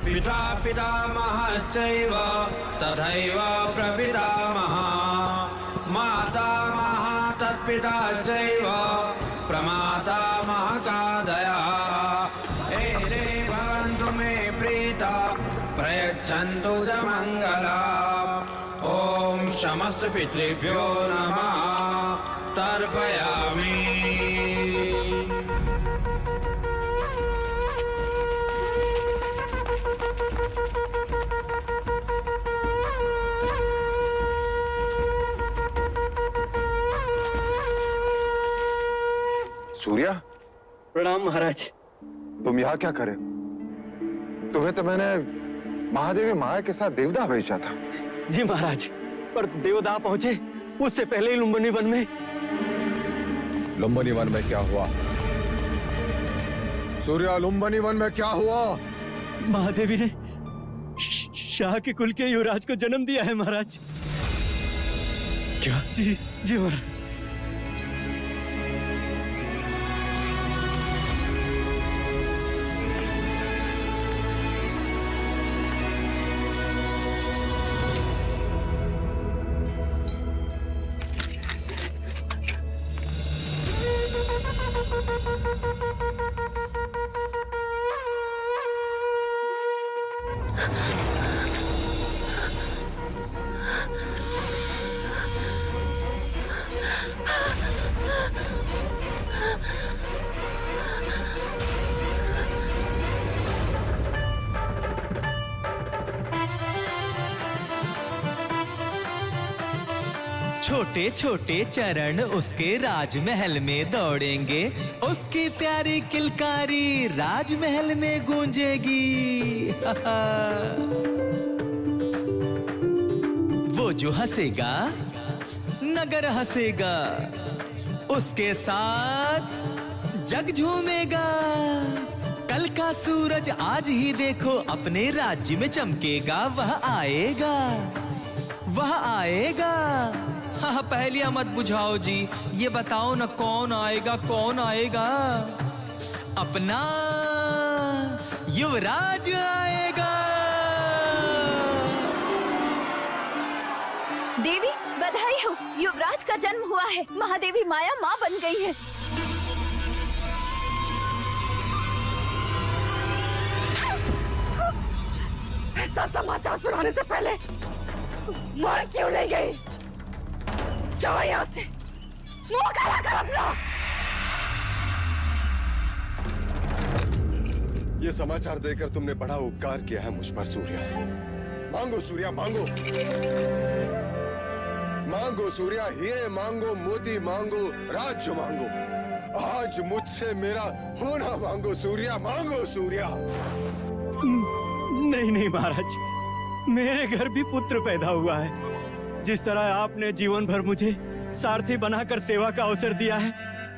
पिता पितामहश्चैव तथैव प्रपितामहः मातामहः तत्पिता चैव प्रमातामहकादयः एते भवन्तु मे प्रीता प्रयच्छन्तु च मङ्गलम् ॐ समस्त पितृभ्यो नमः तर्पयामि। सूर्या, प्रणाम महाराज। तुम यहाँ क्या करे? तुम्हें तो मैंने महादेवी माया के साथ देवदाह भेजा था। जी महाराज, पर देवदाह पहुंचे उससे पहले ही लुम्बिनी वन में। लुम्बिनी वन में क्या हुआ? सूर्या, लुम्बिनी वन में क्या हुआ? महादेवी ने शाह के कुल के युवराज को जन्म दिया है महाराज। क्या? जी जी महाराज। छोटे छोटे चरण उसके राजमहल में दौड़ेंगे, उसकी प्यारी किलकारी राजमहल में गूंजेगी। वो जो हंसेगा नगर हंसेगा, उसके साथ जग झूमेगा। कल का सूरज आज ही देखो अपने राज्य में चमकेगा। वह आएगा, वह आएगा। हाँ, पहलिया मत बुझाओ जी, ये बताओ ना कौन आएगा, कौन आएगा? अपना युवराज आएगा। देवी बधाई हो, युवराज का जन्म हुआ है। महादेवी माया माँ बन गई है। ऐसा समाचार सुनाने से पहले माँ क्यों ले गई? जाओ यहाँ से, मुंह काला कर अपना। ये समाचार देकर तुमने बड़ा उपकार किया है मुझ पर सूर्या। मांगो सूर्या, मांगो मांगो सूर्या, हीरे मांगो, मोती मांगो, राज्य मांगो। आज मुझसे मेरा होना मांगो सूर्या, मांगो सूर्या। नहीं नहीं महाराज, मेरे घर भी पुत्र पैदा हुआ है। जिस तरह आपने जीवन भर मुझे सारथी बनाकर सेवा का अवसर दिया है,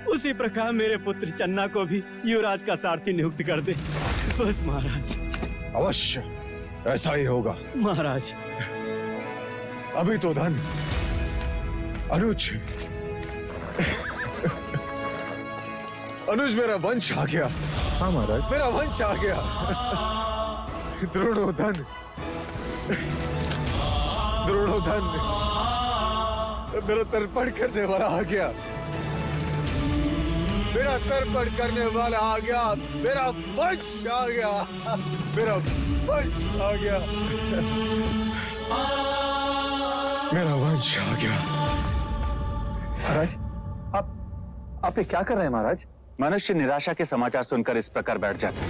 उसी प्रकार मेरे पुत्र चन्ना को भी युवराज का सारथी नियुक्त कर दे बस महाराज। अवश्य ऐसा ही होगा महाराज। अभी तो धन अनुज अनुज मेरा वंश आ गया। हाँ महाराज, मेरा वंश आ गया। द्रोणोधन, द्रोणोधन मेरा तर्पण करने वाला आ गया। मेरा तर्पण करने वाला आ गया। मेरा वंश आ गया। मेरा वंश आ गया। मेरा वंश आ गया। महाराज, आप ये क्या कर रहे हैं महाराज? मनुष्य निराशा के समाचार सुनकर इस प्रकार बैठ जाता है,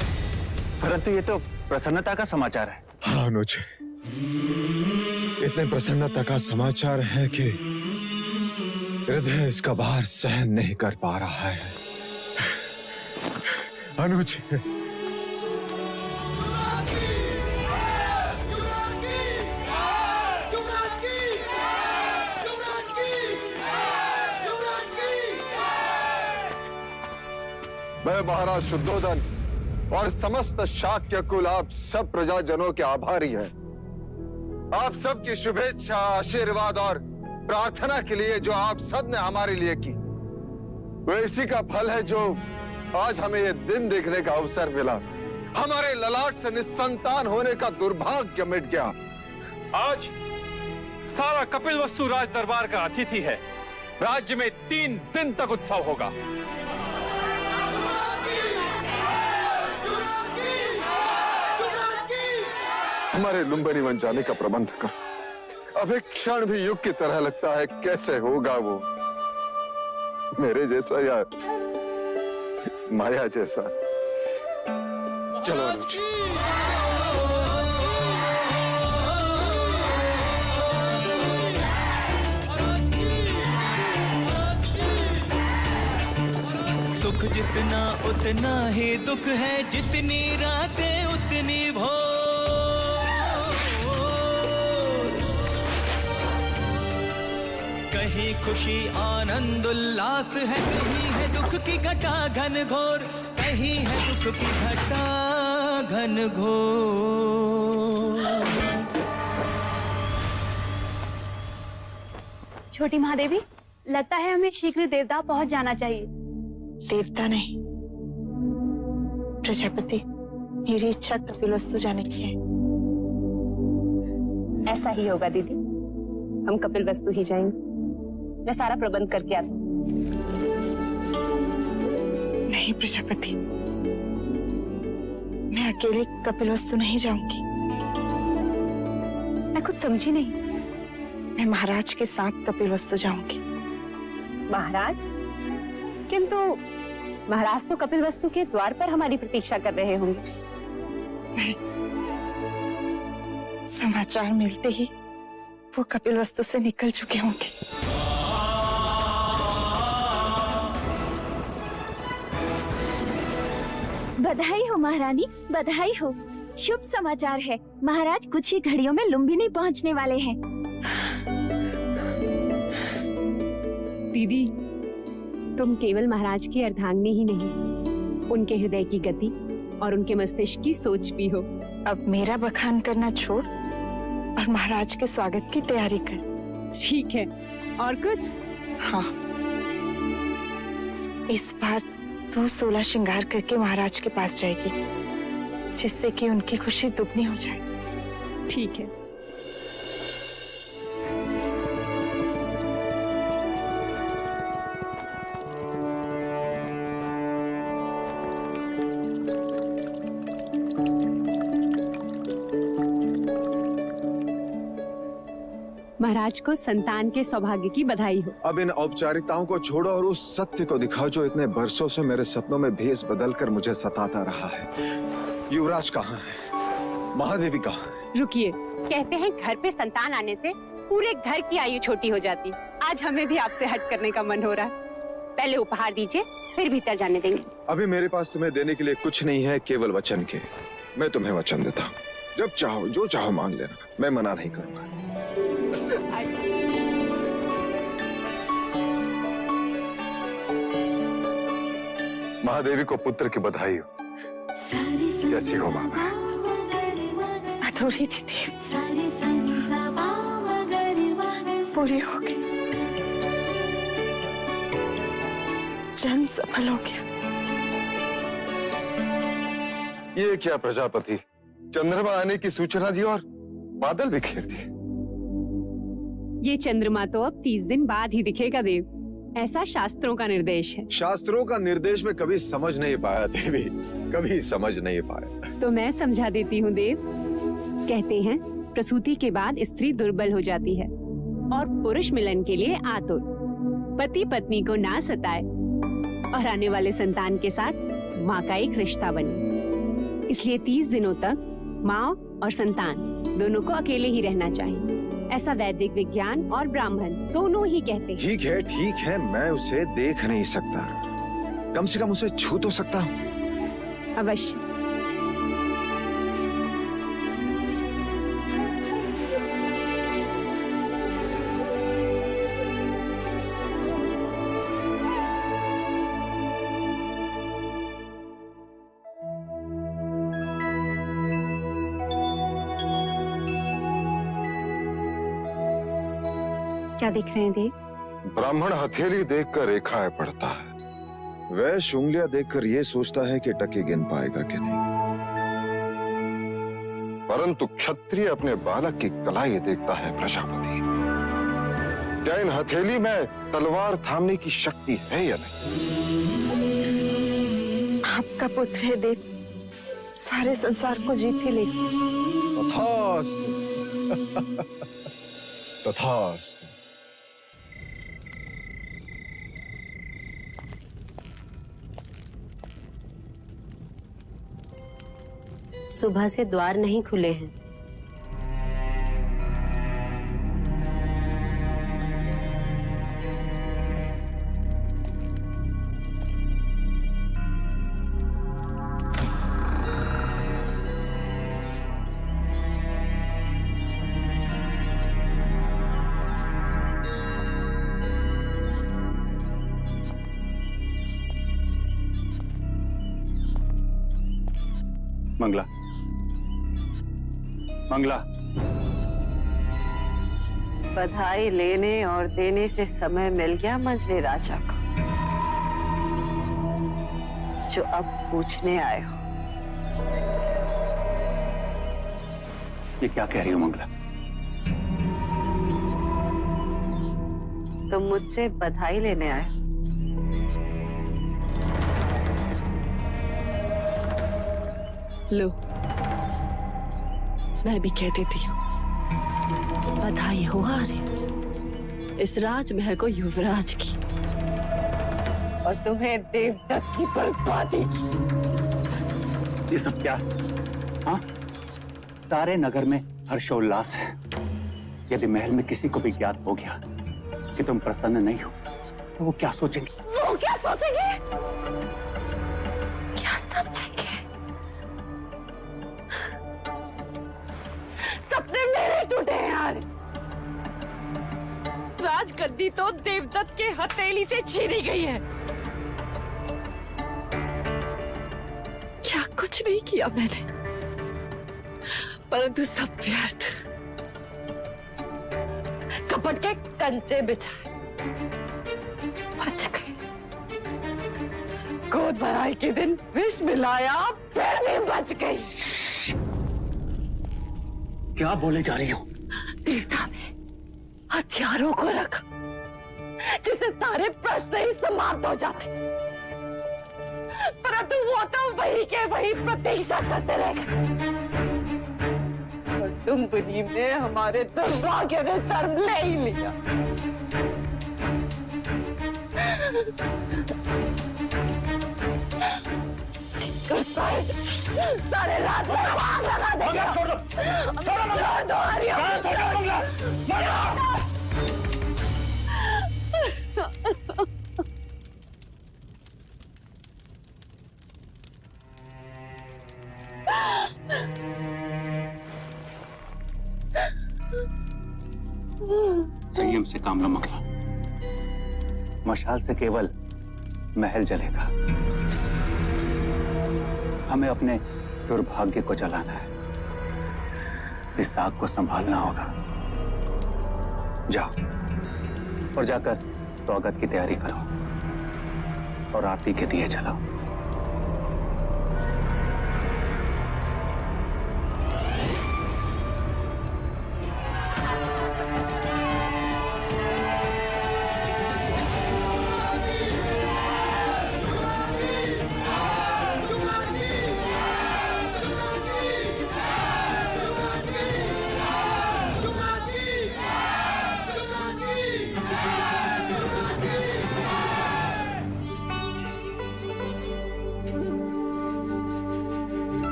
परंतु ये तो प्रसन्नता का समाचार है। हाँ अनुज, इतने प्रसन्नता का समाचार है कि हृदय इसका भार सहन नहीं कर पा रहा है। अनुज, मैं महाराज शुद्धोधन और समस्त शाक्य कुल आप सब प्रजाजनों के आभारी हैं। आप सबकी शुभेच्छा, आशीर्वाद और प्रार्थना के लिए जो आप सब ने हमारे लिए की, वो इसी का फल है जो आज हमें ये दिन देखने का अवसर मिला। हमारे ललाट से निस्संतान होने का दुर्भाग्य मिट गया। आज सारा कपिलवस्तु राज दरबार का अतिथि है। राज्य में 3 दिन तक उत्सव होगा। हमारे लुम्बिनी बन जाने का प्रबंध कर। अब एक क्षण भी युग की तरह लगता है। कैसे होगा वो मेरे जैसा या माया जैसा? चलो अनुज। सुख जितना उतना ही दुख है, जितनी रातें उतनी भोर। कहीं खुशी आनंद उल्लास है, कहीं है दुख की घटा घन घोर, कहीं है दुख की घटा घन घोर। छोटी महादेवी, लगता है हमें शीघ्र देवता पहुंच जाना चाहिए। देवता नहीं, प्रजापति। मेरी इच्छा कपिलवस्तु जाने की है। ऐसा ही होगा दीदी, हम कपिलवस्तु ही जाएंगे। मैं सारा प्रबंध करके आती हूँ। नहीं प्रजापति, मैं अकेले कपिलवस्तु नहीं जाऊंगी। मैं कुछ समझी नहीं। मैं महाराज के साथ कपिलवस्तु जाऊंगी। महाराज? किंतु महाराज तो कपिलवस्तु के द्वार पर हमारी प्रतीक्षा कर रहे होंगे। नहीं, समाचार मिलते ही वो कपिलवस्तु से निकल चुके होंगे। बधाई हो महारानी, बधाई हो। शुभ समाचार है। महाराज कुछ ही घड़ियों में लुम्बिनी पहुंचने वाले हैं। दीदी, तुम केवल महाराज की अर्धांगिनी ही नहीं, उनके हृदय की गति और उनके मस्तिष्क की सोच भी हो। अब मेरा बखान करना छोड़ और महाराज के स्वागत की तैयारी कर। ठीक है, और कुछ? हाँ, इस बार तू 16 श्रृंगार करके महाराज के पास जाएगी, जिससे कि उनकी खुशी दुगनी हो जाए। ठीक है। महाराज को संतान के सौभाग्य की बधाई हो। अब इन औपचारिकताओं को छोड़ो और उस सत्य को दिखाओ जो इतने बरसों से मेरे सपनों में भेस बदलकर मुझे सताता रहा है। युवराज कहाँ है? महादेवी कहाँ है? रुकिए, कहते हैं घर पे संतान आने से पूरे घर की आयु छोटी हो जाती। आज हमें भी आपसे हट करने का मन हो रहा है। पहले उपहार दीजिए, फिर भीतर जाने देंगे। अभी मेरे पास तुम्हें देने के लिए कुछ नहीं है, केवल वचन के। मैं तुम्हें वचन देता हूँ, जब चाहो जो चाहो मांग लेना, मैं मना नहीं करूंगा। महादेवी को पुत्र की बधाई हो। कैसी हो मामा? अधूरी थी देव, पूरी हो गई। जन्म सफल हो गया। ये क्या प्रजापति, चंद्रमा आने की सूचना दी और बादल भी घेर दिए। ये चंद्रमा तो अब 30 दिन बाद ही दिखेगा देव, ऐसा शास्त्रों का निर्देश है। शास्त्रों का निर्देश में कभी समझ नहीं पाया देवी, कभी समझ नहीं पाया। तो मैं समझा देती हूँ देव। कहते हैं प्रसूति के बाद स्त्री दुर्बल हो जाती है और पुरुष मिलन के लिए आतुर। पति पत्नी को ना सताए और आने वाले संतान के साथ माँ का एक रिश्ता बने। इसलिए 30 दिनों तक माँ और संतान दोनों को अकेले ही रहना चाहिए। ऐसा वैदिक विज्ञान और ब्राह्मण दोनों ही कहते हैं। ठीक है, मैं उसे देख नहीं सकता, कम से कम उसे छू तो सकता हूँ। अवश्य। क्या देख रहे हैं देव? ब्राह्मण हथेली देखकर रेखाएं पढ़ता है, वैश्य उंगलियां देखकर ये सोचता है कि टके गिन पाएगा कि नहीं। परंतु क्षत्रिय अपने बालक की कलाई देखता है प्रजापति। क्या इन हथेली में तलवार थामने की शक्ति है या नहीं? आपका पुत्र है देव, सारे संसार को जीत ही लेगा। तथास्तु। तथास्तु। सुबह से द्वार नहीं खुले हैं। मंगला, मंगला। बधाई लेने और देने से समय मिल गया मंझले राजा को, जो अब पूछने आए हो। ये क्या कह रही हो मंगला? तुम मुझसे बधाई लेने आए हो। लो, मैं भी कह देती हूँ, बधाई हो आर्य, इस राजमहल को युवराज की और तुम्हें देवदत्त की बर्बादी की। ये सब क्या? हाँ, सारे नगर में हर्षोल्लास है। यदि महल में किसी को भी ज्ञात हो गया कि तुम प्रसन्न नहीं हो, तो वो क्या सोचेंगे? वो क्या सोचेंगे? क्या समझेंगे? सपने मेरे टूटे हैं यार। राजगद्दी तो देवदत्त के हथेली से छीनी गई है। क्या कुछ नहीं किया मैंने, परंतु सब व्यर्थ। कपट के कंचे बिछाए, बच गए। गोद भराई के दिन विष मिलाया, फिर भी बच गई। क्या बोले जा रही हो? देवता ने हथियारों को रखा, जिससे सारे प्रश्न ही समाप्त हो जाते, परंतु वो तो वही के वही प्रतीक्षा करते रह गए। और तुम बुद्धि में हमारे दुर्भाग्य ने जन्म ले ही लिया। सारे राज में आग लगा देंगे। छोड़ दो, छोड़ दो, संयम से काम लो मंगला। मशाल से केवल महल जलेगा, हमें अपने दुर्भाग्य को जलाना है। इस आग को संभालना होगा। जाओ और जाकर स्वागत की तैयारी करो और आरती के दिए जलाओ।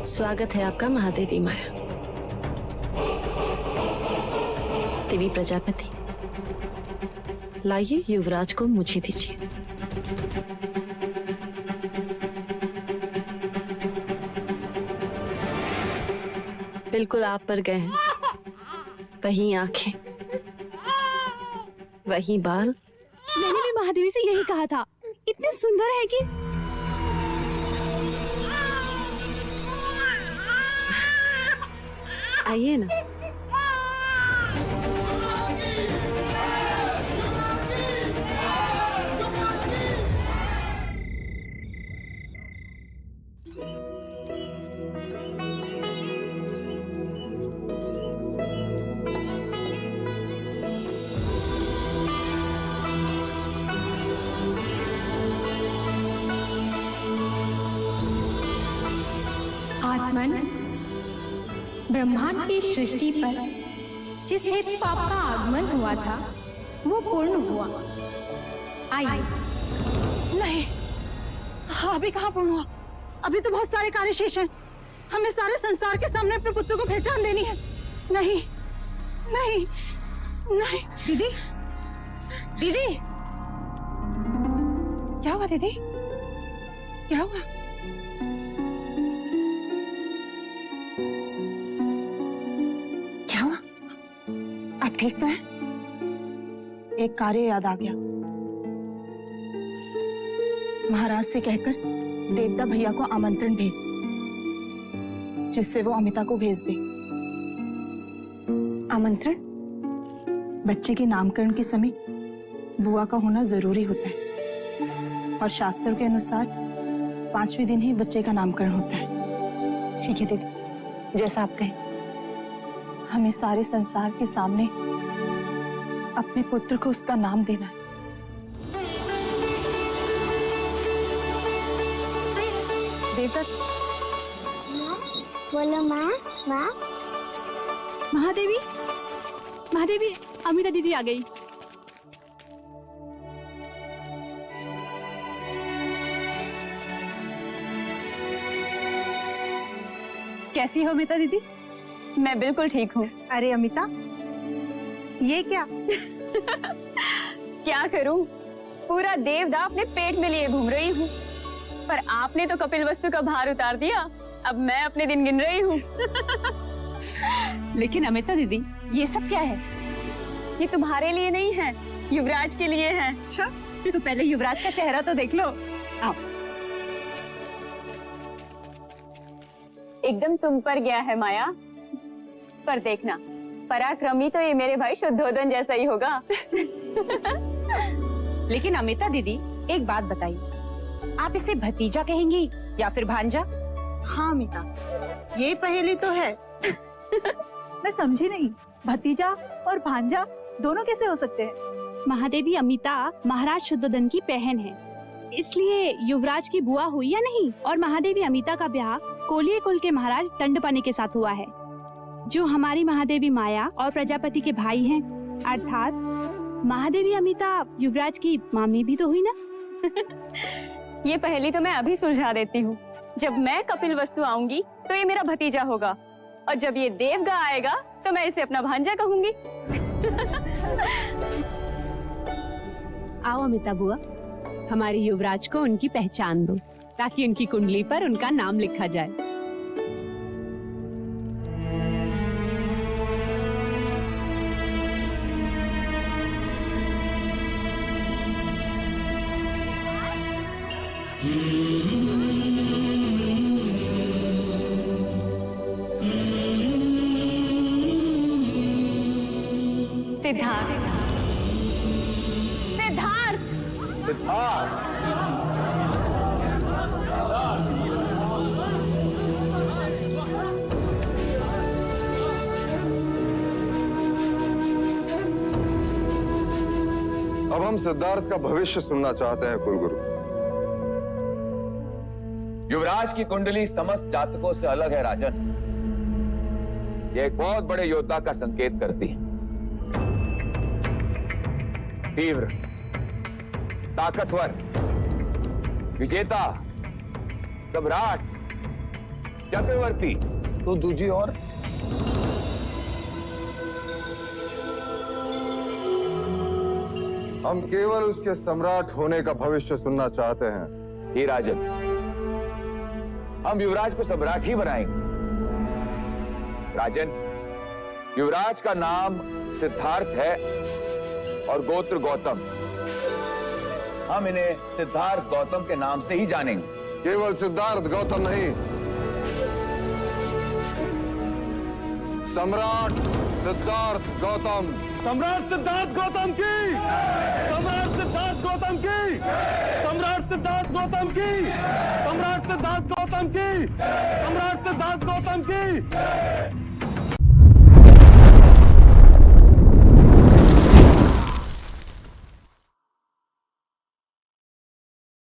स्वागत है आपका महादेवी माया। देवी प्रजापति, लाइए युवराज को मुझे दीजिए। बिल्कुल आप पर गए हैं, वही आंखें, वही बाल। मैंने भी महादेवी से यही कहा था, इतने सुंदर है कि। आइए ना। ब्रह्मांड की सृष्टि पर जिस हेतु पाप का आगमन हुआ था वो पूर्ण हुआ। आइए। नहीं, अभी कहाँ पूर्ण हुआ? अभी तो बहुत सारे कार्य शेष हैं। हमें सारे संसार के सामने अपने पुत्र को पहचान देनी है। नहीं, नहीं, नहीं। दीदी, दीदी, क्या हुआ दीदी? क्या हुआ? क्या हुआ? आप ठीक तो हैं? एक कार्य याद आ गया। महाराज से कहकर देवता भैया को आमंत्रण भेज, जिससे वो अमिता को भेज दे। आमंत्रण? बच्चे के नामकरण के समय बुआ का होना जरूरी होता है और शास्त्रों के अनुसार 5वें दिन ही बच्चे का नामकरण होता है। ठीक है दीदी, जैसा आप कहें। हमें सारे संसार के सामने अपने पुत्र को उसका नाम देना है। देवदत्त, बोलो माँ। माँ। महादेवी, महादेवी, अमिता दीदी आ गई। कैसी हो अमिता दीदी? मैं बिल्कुल ठीक हूँ। अरे अमिता, ये क्या? क्या करूँ, पूरा देवदा अपने पेट में लिए घूम रही हूँ, पर आपने तो कपिल वस्तु का भार उतार दिया। अब मैं अपने दिन गिन रही हूँ। लेकिन अमिता दीदी, ये सब क्या है? ये तुम्हारे लिए नहीं है, युवराज के लिए है। अच्छा, तो पहले युवराज का चेहरा तो देख लो। आओ। एकदम तुम पर गया है माया, पर देखना पराक्रमी तो ये मेरे भाई शुद्धोदन जैसा ही होगा। लेकिन अमिता दीदी, एक बात बताइए, आप इसे भतीजा कहेंगी या फिर भांजा? हाँ अमिता, ये पहेली तो है। मैं समझी नहीं, भतीजा और भांजा दोनों कैसे हो सकते हैं? महादेवी अमिता महाराज शुद्धोदन की बहन है, इसलिए युवराज की बुआ हुई या नहीं। और महादेवी अमिता का ब्याह कोलिये कुल के महाराज दंडपानी के साथ हुआ है, जो हमारी महादेवी माया और प्रजापति के भाई हैं। अर्थात महादेवी अमिता युवराज की मामी भी तो हुई ना। ये पहेली तो मैं अभी सुलझा देती हूँ। जब मैं कपिल वस्तु आऊंगी तो ये मेरा भतीजा होगा, और जब ये देवगा आएगा तो मैं इसे अपना भांजा कहूंगी। आओ अमिता बुआ, हमारे युवराज को उनकी पहचान दो, ताकि उनकी कुंडली पर उनका नाम लिखा जाए। सिद्धार्थ, सिद्धार्थ, सिद्धार्थ। अब हम सिद्धार्थ का भविष्य सुनना चाहते हैं कुलगुरु। युवराज की कुंडली समस्त जातकों से अलग है राजन। ये एक बहुत बड़े योद्धा का संकेत करती है। तीव्र, ताकतवर, विजेता, सम्राट, चक्रवर्ती, तो दूजी और हम केवल उसके सम्राट होने का भविष्य सुनना चाहते हैं। हे राजन, हम युवराज को सम्राट ही बनाएंगे। राजन, युवराज का नाम सिद्धार्थ है और गोत्र गौतम। हम इन्हें सिद्धार्थ गौतम के नाम से ही जानेंगे। केवल सिद्धार्थ गौतम नहीं, सम्राट सिद्धार्थ गौतम। सम्राट सिद्धार्थ गौतम की, सम्राट सिद्धार्थ गौतम की, सम्राट सिद्धार्थ गौतम की, सम्राट सिद्धार्थ गौतम की, सम्राट सिद्धार्थ गौतम की।